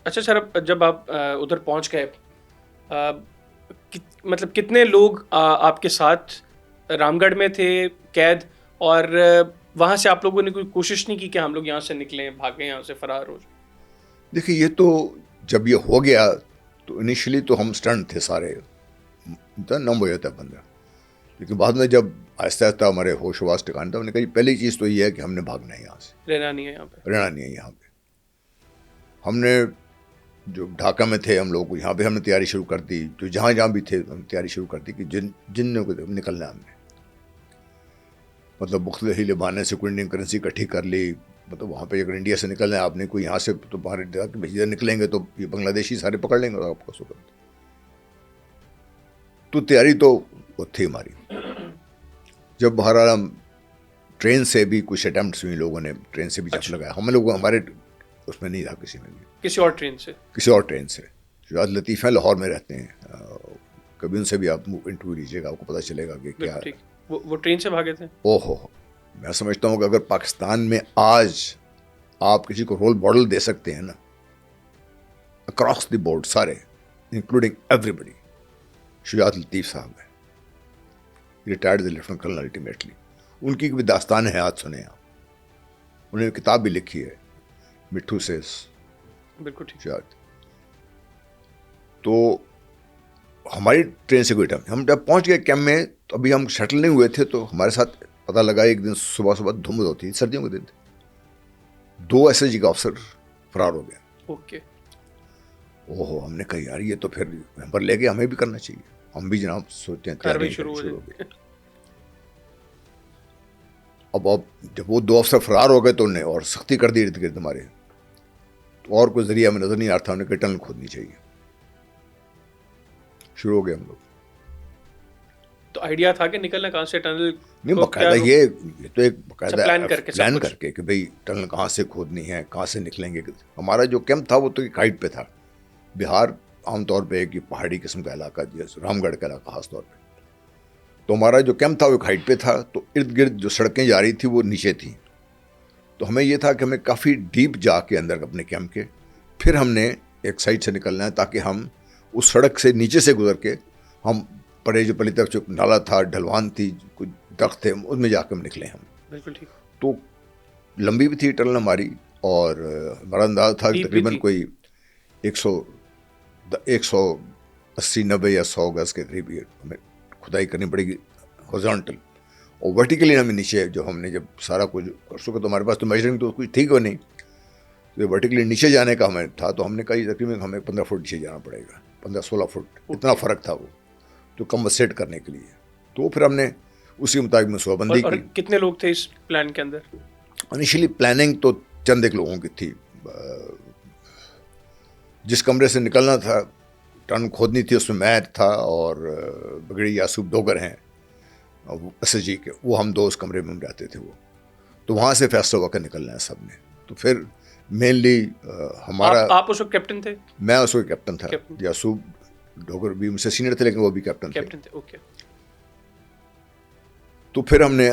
اچھا سر، اب جب آپ ادھر پہنچ گئے، مطلب کتنے لوگ آپ کے ساتھ رام گڑھ میں تھے قید، اور وہاں سے آپ لوگوں نے کوئی کوشش نہیں کی کہ ہم لوگ یہاں سے نکلیں، بھاگیں یہاں سے، فرار ہو جائیں؟ دیکھیے یہ تو جب یہ ہو گیا تو انیشلی تو ہم اسٹنٹ تھے سارے، نم ہو جاتا ہے بندہ، لیکن بعد میں جب آہستہ آہستہ ہمارے ہوش واس ٹھکانے تھا، ہم نے کہا پہلی چیز تو یہ ہے کہ ہم نے بھاگنا ہے یہاں سے، رہنا نہیں ہے یہاں پہ؟ رہنا نہیں ہے یہاں پہ. ہم نے جو ڈھاکہ میں تھے ہم لوگ یہاں پہ ہم نے تیاری شروع کر دی، جو جہاں جہاں بھی تھے ہم نے تیاری شروع کر دی کہ جن کو نکلنا ہے ہم نے، مطلب مختلف ہیلے بہانے سے کوئی انڈین کرنسی اکٹھی کر لی. مطلب وہاں پہ اگر انڈیا سے نکلنا ہے آپ نے، کوئی یہاں سے تو باہر ادھر نکلیں گے تو یہ بنگلہ دیشی سارے پکڑ لیں گے آپ کو سکھ. تو تیاری تو وہ تھی ہماری. جب بہرحال ہم ٹرین سے بھی کچھ اٹیمپٹس ہوئی، لوگوں نے ٹرین سے بھی جمپ لگایا، ہم لوگ ہمارے اس میں نہیں تھا کسی میں بھی، کسی اور ٹرین سے؟ کسی اور ٹرین سے. شجاعت لطیف ہیں لاہور میں رہتے ہیں، کبھی ان سے بھی آپ انٹرویو لیجیے گا، آپ کو پتہ چلے گا کہ کیا. بالکل ٹھیک. وہ ٹرین سے بھاگے تھے؟ او ہو، میں سمجھتا ہوں کہ اگر پاکستان میں آج آپ کسی کو رول ماڈل دے سکتے ہیں نا، اکراس دی بورڈ سارے including everybody, Shujaat Latif صاحب ہیں. Retired lieutenant colonel ultimately. ان کی بھی داستان ہے، آج سنیں آپ. انہوں نے کتاب بھی لکھی ہے، مٹھو سیز. بالکل ٹھیک. شجاعت. تو ہماری ٹرین سے کوئی ٹائم، ہم جب پہنچ گئے کیمپ میں تو ابھی ہم شٹل نہیں ہوئے تھے، تو ہمارے ساتھ پتہ لگا ایک دن صبح صبح دھند ہوتی، سردیوں کے دن تھے، 2 ایس ایس جی کا افسر فرار ہو گیا. اوکے. اوہو، ہم نے کہا یار یہ تو پھر نمبر لے کے ہمیں بھی کرنا چاہیے، ہم بھی جناب سوچتے ہیں کاروائی تیاری شروع ہو ہو گئی. جائے. اب جب وہ 2 افسر فرار ہو گئے تو انہیں اور سختی کر دی ارد گرد ہمارے، تو اور کوئی ذریعہ ہمیں نظر نہیں آ رہا تھا. ہم نے کہا ٹنل کھودنی چاہیے. شروع ہو گئے ہم لوگ. تو آئیڈیا تھا کہ نکلنا کہاں سے؟ ٹنل نہیں، کو باقاعدہ یہ تو ایک باقاعدہ پلان کر کے کہ بھئی ٹنل کہاں سے کھودنی ہے، کہاں سے نکلیں گے. ہمارا جو کیمپ تھا وہ تو ایک ہائٹ پہ تھا. بہار عام طور پہ ایک پہاڑی قسم کا علاقہ، جیسے رام گڑھ کا علاقہ خاص طور پہ. تو ہمارا جو کیمپ تھا وہ ایک ہائٹ پہ تھا، تو ارد گرد جو سڑکیں جا رہی تھی وہ نیچے تھیں. تو ہمیں یہ تھا کہ ہمیں کافی ڈیپ جا کے اندر اپنے کیمپ کے پھر ہم نے ایک سائڈ سے نکلنا ہے، تاکہ ہم اس سڑک سے نیچے سے گزر کے ہم پڑے جو پلی طرف جو نالا تھا، ڈھلوان تھی، کچھ درخت تھے، ان میں جا کے ہم نکلے ہم. بالکل ٹھیک. تو لمبی بھی تھی ٹنل ہماری، اور ہمارا انداز تھا کہ تقریباً کوئی 180 90 یا 100 گز کے قریب ہمیں کھدائی کرنی پڑے گی ہورزونٹل. اور ورٹیکلی ہمیں نیچے، جو ہم نے جب سارا کچھ کر سکے تو ہمارے پاس تو میجرنگ تو کچھ ٹھیک ہو نہیں، تو ورٹیکلی نیچے جانے کا ہمیں تھا. تو ہم نے کہا تقریباً ہمیں 15 فٹ نیچے جانا پڑے گا، 15-16 فٹ، اتنا فرق تھا وہ تو کمپنسیٹ کرنے کے لیے. تو پھر ہم نے اسی مطابق منصوبہ بندی کی. کتنے لوگ تھے اس پلان کے اندر؟ انیشلی پلاننگ تو چند ایک لوگوں کی تھی. جس کمرے سے نکلنا تھا، ٹنل کھودنی تھی، اس میں میں تھا اور بگڑی یاسوب ڈوگر ہیں ایس ایس جی کے، وہ ہم 2 اس کمرے میں رہتے تھے. وہ تو وہاں سے فیصلہ ہوا کہ نکلنا ہے سب نے. تو پھر مینلی ہمارا، آپ اس وقت کیپٹن تھے؟ میں اس وقت کیپٹن تھا. یاسوب ڈوگر بھی مجھ سے سینئر تھے لیکن وہ بھی کیپٹن تھے. اوکے. تو پھر ہم نے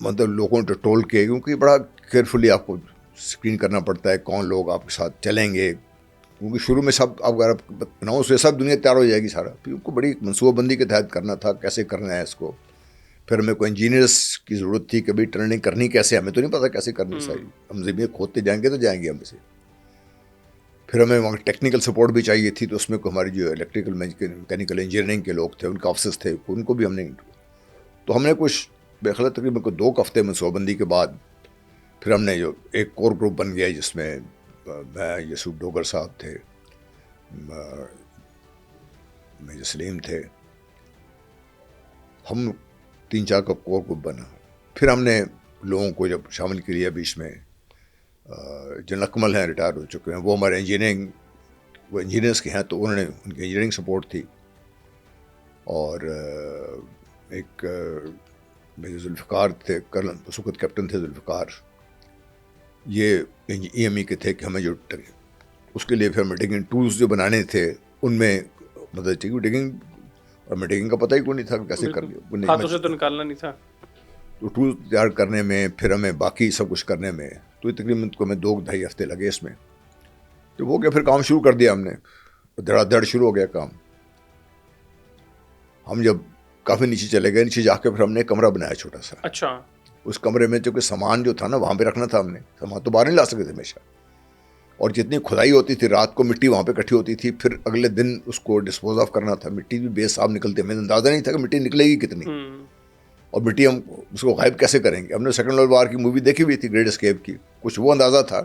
مطلب لوگوں کو ٹول کے، کیونکہ بڑا کیئرفلی آپ کو اسکرین کرنا پڑتا ہے کون لوگ آپ کے ساتھ چلیں گے، کیونکہ شروع میں سب آپ اگر اناؤنس ہوئے سب دنیا تیار ہو جائے گی سارا. پھر ان کو بڑی منصوبہ بندی کے تحت کرنا تھا، کیسے کرنا ہے اس کو. پھر ہمیں کوئی انجینئرس کی ضرورت تھی کہ بھائی ٹنلنگ کرنی کیسے، ہمیں تو نہیں پتا کیسے کرنی ساری. ہم زمین کھودتے جائیں گے تو جائیں گے ہم سے. پھر ہمیں وہاں ٹیکنیکل سپورٹ بھی چاہیے تھی، تو اس میں ہماری جو الیکٹریکل میکینیکل انجینئرنگ کے لوگ تھے، ان کا آفسز تھے، ان کو بھی ہم نے. تو ہم نے کچھ بےخلا تقریباً 2 ہفتے منصوبہ بندی کے بعد پھر ہم نے جو ایک کور گروپ بن گیا، جس میں میں، یسوف ڈوگر صاحب تھے، میجر سلیم تھے، ہم 3-4 کا کور گروپ بنا. پھر ہم نے لوگوں کو جب شامل کیا، بیچ میں جنرل اکمل ہیں، ریٹائر ہو چکے ہیں، وہ ہمارے وہ انجینئرس کے ہیں، تو انہوں نے ان کی انجینئرنگ سپورٹ تھی. اور ایک میجر ذوالفقار تھے، کرنل اس وقت کیپٹن تھے ذوالفقار، یہ ای ایم ای کے تھے کہ ہمیں جو اس کے لیے پھر ہمیں ڈگنگ ٹولز جو بنانے تھے ان میں مدد چاہیے. ڈگنگ اور ہمیں ڈگنگ کا پتہ ہی کوئی نہیں تھا کہ کیسے کرنی، ہاتھوں سے تو نکالنا نہیں تھا. تو ٹول تیار کرنے میں، پھر ہمیں باقی سب کچھ کرنے میں، تو تقریباً کو ہمیں 2-2.5 ہفتے لگے اس میں. تو وہ کیا پھر کام شروع کر دیا ہم نے, دھڑا دھڑ شروع ہو گیا کام. ہم جب کافی نیچے چلے گئے, نیچے جا کے پھر ہم نے ایک کمرہ بنایا چھوٹا سا. اچھا. اس کمرے میں چونکہ سامان جو تھا نا وہاں پہ رکھنا تھا ہم نے, سامان تو باہر نہیں لا سکتے تھے ہمیشہ, اور جتنی کھدائی ہوتی تھی رات کو مٹی وہاں پہ اکٹھی ہوتی تھی, پھر اگلے دن اس کو ڈسپوز آف کرنا تھا. مٹی بھی بے صاف نکلتی, ہمیں اندازہ نہیں تھا کہ مٹی نکلے گی کتنی, اور مٹی ہم اس کو غائب کیسے کریں گے. ہم نے سیکنڈ ورلڈ وار کی مووی دیکھی ہوئی تھی, گریٹ اسکیپ کی, کچھ وہ اندازہ تھا.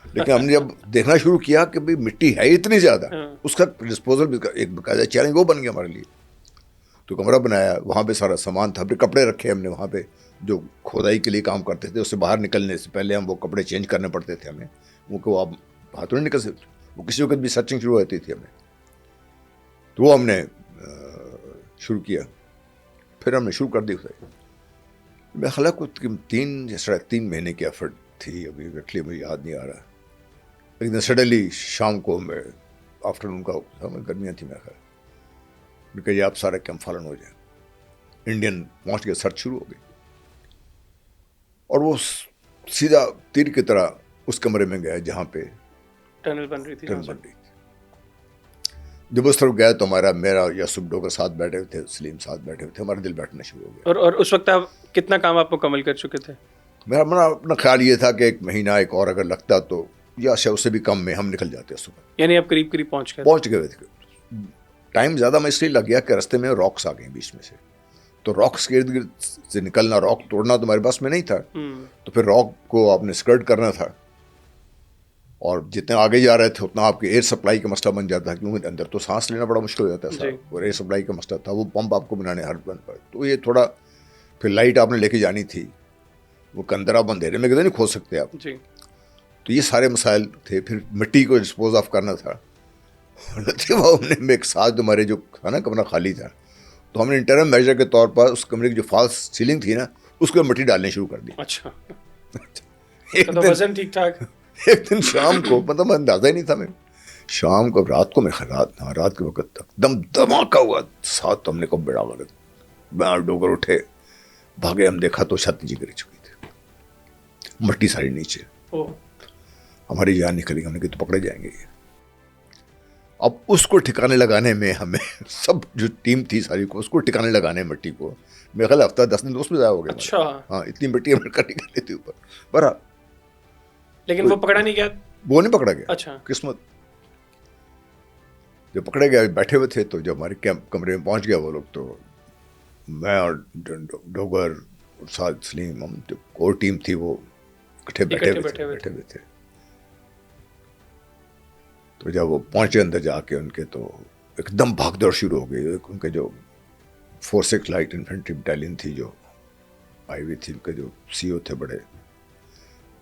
لیکن ہم نے جب دیکھنا شروع کیا کہ بھئی مٹی ہے اتنی زیادہ, اس کا ڈسپوزل ایک باقاعدہ چیلنج وہ بن گیا ہمارے لیے. تو کمرہ بنایا, وہاں پہ سارا سامان تھا, پھر کپڑے رکھے ہم نے وہاں پہ جو کھودائی کے لیے کام کرتے تھے. اس سے باہر نکلنے سے پہلے ہم وہ کپڑے چینج کرنے پڑتے تھے ہمیں, وہ آپ ہاتھوں نہیں نکل سکتے, وہ کسی وقت بھی سرچنگ شروع ہوتی تھی ہمیں. تو وہ ہم نے شروع کیا, پھر ہم نے شروع کر دی. میں خلا کو 3 مہینے کی ایفرٹ تھی, ابھی ایگزیکٹلی مجھے یاد نہیں آ رہا. لیکن سڈنلی شام کو میں آفٹر نون کا گرمیاں تھیں, میں خیال کہ یہ آپ سارا کیمپ فالن ہو جائے. انڈین پہنچ کے سرچ شروع ہو گئی, اور وہ سیدھا تیر کی طرح اس کمرے میں گیا جہاں پہ ٹنل بن رہی تھی. جب اس طرف گیا تو میرا یاسف ڈوگر ساتھ بیٹھے ہوئے تھے, سلیم ساتھ بیٹھے ہوئے تھے, ہمارا دل بیٹھنا شروع ہو گیا. اور اس وقت آپ کتنا کام آپ مکمل کر چکے تھے؟ میرا اپنا خیال یہ تھا کہ 1 مہینہ ایک اور اگر لگتا تو یا اس سے بھی کم میں ہم نکل جاتے اس وقت. یعنی آپ قریب پہنچ گئے تھے. ٹائم زیادہ میں اس لیے لگ گیا کہ رستے میں راکس آ گئے بیچ میں سے, تو راکس کے ارد گرد سے نکلنا, راک توڑنا تو ہمارے پاس میں نہیں تھا. تو پھر راک کو آپ نے اسکرٹ کرنا تھا, اور جتنے آگے جا رہے تھے اتنا آپ کے ایئر سپلائی کا مسئلہ بن جاتا ہے, کیونکہ اندر تو سانس لینا بڑا مشکل ہو جاتا ہے, اور ایئر سپلائی کا مسئلہ تھا, وہ پمپ آپ کو بنانے ہر بن پر. تو یہ تھوڑا پھر لائٹ آپ نے لے کے جانی تھی, وہ کندر آپ اندھیرے میں کدھر نہیں کھول سکتے آپ. تو یہ سارے مسائل تھے. پھر مٹی کو ڈسپوز آف کرنا تھا. ہم نے ایک ساتھ ہمارے جو تھا نا کمرہ خالی تھا, تو ہم نے انٹرم میجر کے طور پر اس کمرے کی جو فالس سیلنگ تھی نا اس کو مٹی ڈالنے شروع کر دی. اچھا. وزن ٹھیک ٹھاک. ایک دن شام کو مطلب اندازہ ہی نہیں تھا, میں شام کو رات کو میں رات کے وقت تک دم دھماکہ ہوا. ساتھ تو ہم نے کب بڑا غلط, میں ڈوگر اٹھے بھاگے, ہم دیکھا تو چھت نیچے گری چکی تھی, مٹی ساری نیچے. ہماری جان نکلی, ہم نے کہ تو پکڑے جائیں گے. اب اس کو ٹھکانے لگانے میں ہمیں سب جو ٹیم تھی ساری کو, اس کو ٹھکانے لگانے مٹی کو میرے خیال ہفتہ 10 دن دوست میں ضائع ہو گیا. اچھا. ہاں, اتنی مٹی ہم نے کر نکالی تھی اوپر. برا لیکن وہ پکڑا نہیں گیا. وہ نہیں پکڑا گیا. اچھا. قسمت. جب پکڑے گئے بیٹھے ہوئے تھے, تو جب ہمارے کمرے میں پہنچ گیا وہ لوگ, تو میں اور ڈوگر اور ساتھ سلیم, ہم جو اور ٹیم تھی وہ اکٹھے بیٹھے ہوئے تھے. تو جب وہ پہنچے اندر جا کے ان کے, تو ایک دم بھاگ دوڑ شروع ہو گئی. ان کے جو 4-6 لائٹ انفینٹری بٹالین تھی جو آئی ہوئی تھی, ان کے جو سی او تھے بڑے,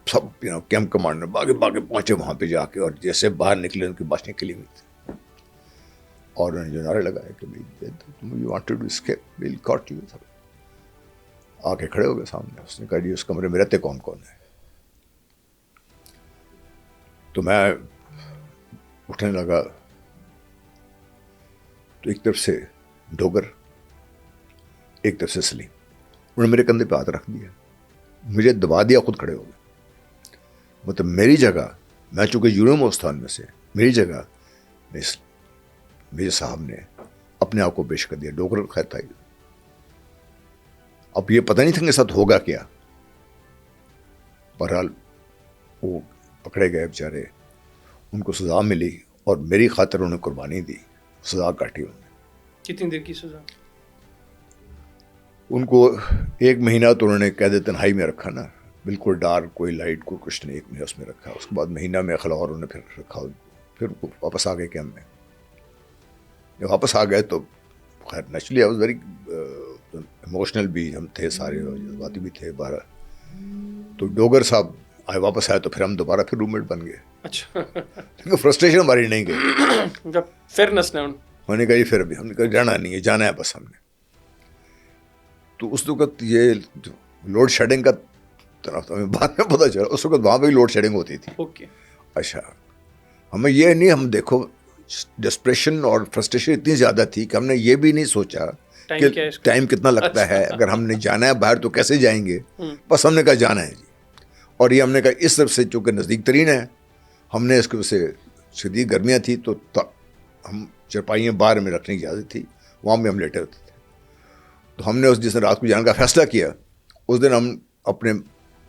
سب کیمپ کمانڈر باغے پہنچے وہاں پہ جا کے, اور جیسے باہر نکلے ان کی باتیں کلی ہوئی تھی, اور انہوں نے جو نعرے لگائے کہ you wanted to escape, we'll cut you. آ کے کھڑے ہو گئے سامنے. اس نے کہا جی اس کمرے میں رہتے کون کون ہے. تو میں اٹھنے لگا, تو ایک طرف سے ڈوگر, ایک طرف سے سلیم, انہوں نے میرے کندھے پہ ہاتھ رکھ دیا, مجھے دبا دیا, خود کھڑے ہو گئے. مطلب میری جگہ, میں چونکہ یونیورسٹان میں سے, میری جگہ میرے صاحب نے اپنے آپ کو پیش کر دیا. ڈوگر خیر تھا. اب یہ پتہ نہیں تھا کہ ساتھ ہوگا کیا. بہرحال وہ پکڑے گئے بیچارے, ان کو سزا ملی, اور میری خاطر انہوں نے قربانی دی, سزا کاٹی انہوں نے. کتنی دیر کی سزا؟ ان کو 1 مہینہ تو انہوں نے قید تنہائی میں رکھا نا, بالکل ڈارک, کوئی لائٹ, کوئی کچھ نہیں. 1 مہینہ اس میں رکھا. اس کے بعد مہینہ میں خلاور انہوں نے پھر رکھا, پھر واپس آ گئے کیمپ میں. جب واپس آ گئے تو خیر naturally I was very emotional بھی ہم تھے سارے, جذباتی بھی تھے. بارہ تو ڈوگر صاحب آئے, واپس آئے, تو پھر ہم دوبارہ پھر روم میٹ بن گئے. اچھا. کیونکہ فرسٹریشن ہماری نہیں گئی. فیئرنس نے ہم نے کہا جی پھر ابھی ہم نے کہا جانا نہیں ہے, جانا ہے بس ہم نے. تو اس وقت یہ لوڈ شیڈنگ کا طرف ہمیں بعد میں پتہ چلا, اس وقت وہاں پہ لوڈ شیڈنگ ہوتی تھی. اوکے. اچھا, ہمیں یہ نہیں, ہم دیکھو ڈسپریشن اور فرسٹریشن اتنی زیادہ تھی کہ ہم نے یہ بھی نہیں سوچا کہ ٹائم کتنا لگتا ہے, اگر ہم نے جانا ہے باہر تو کیسے جائیں گے. بس ہم نے کہا جانا ہے جی, اور یہ ہم نے کہا اس طرف سے چونکہ نزدیک ترین ہے, ہم نے اس کے سے شدید گرمیاں تھیں تو ہم چرپائیاں باہر میں رکھنے کی اجازت تھی, وہاں میں ہم لیٹے ہوتے تھے. تو ہم نے جس دن رات کو جانے کا فیصلہ کیا, اس دن ہم اپنے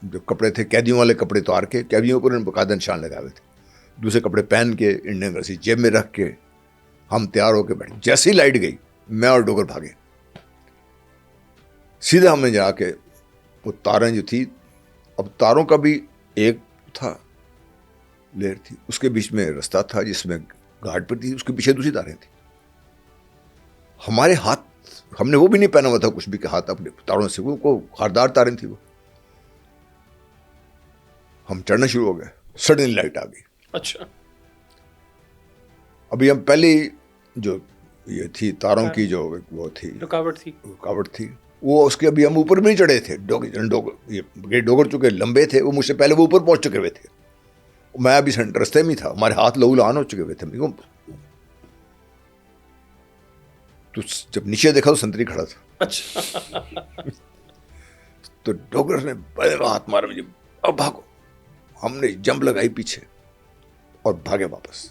جو کپڑے تھے قیدیوں والے کپڑے اتار کے, قیدیوں پر باقاعدہ نشان لگائے ہوئے تھے, دوسرے کپڑے پہن کے انڈین کرنسی جیب میں رکھ کے ہم تیار ہو کے بیٹھے. جیسے ہی لائٹ گئی میں اور ڈوگر بھاگے, سیدھا ہم نے جا کے وہ تاریں جو تھی, اب تاروں کا بھی ایک تھا لیئر تھی, اس کے بیچ میں رستہ تھا جس میں گھاٹ پر تھی, اس کے پیچھے دوسری تاریں تھیں. ہمارے ہاتھ, ہم نے وہ بھی نہیں پہنا ہوا تھا کچھ بھی کہ ہاتھ اپنے تاروں سے, وہ خاردار تاریں تھیں. وہ ہم چڑھنا شروع ہو گئے, سڈنلی لائٹ آ گئی. اچھا, ابھی ہم پہلے جو یہ تھی تاروں کی جو وہ تھی رکاوٹ تھی, وہ اس کے ابھی ہم اوپر بھی نہیں چڑھے تھے. ڈوگر چونکہ لمبے تھے, وہ مجھ سے پہلے وہ اوپر پہنچ چکے ہوئے تھے, میں ابھی رستے میں تھا, ہمارے ہاتھ لہو لہان ہو چکے ہوئے تھے. تو جب نیچے دیکھا تو سنتری کھڑا تھا. اچھا, تو ڈوگر نے بڑے ہاتھ مارا مجھے, اب بھاگو. ہم نے جمپ لگائی پیچھے اور بھاگے واپس.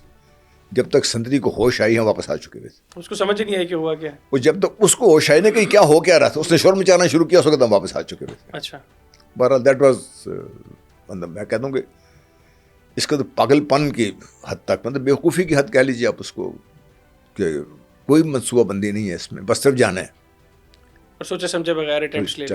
جب تک سنتری کو ہوش آئی, ہم واپس آ چکے ہوئے تھے. اس کو سمجھ نہیں آئی کہ ہوا کیا. وہ جب تک اس کو ہوش آئی نہیں کہ کیا ہو کیا رہا تھا, اس نے شور مچانا شروع کیا, اس وقت ہم واپس آ چکے ہوئے تھے. اچھا, بہرحال دیٹ واز, مطلب میں کہتا ہوں کہ اس کا تو پاگل پن کی حد تک, مطلب بیوقوفی کی حد کہہ لیجیے آپ اس کو, کہ کوئی منصوبہ بندی نہیں ہے اس میں, بس صرف جانا ہے اور سوچے سمجھے بغیر اٹیمپٹس لے.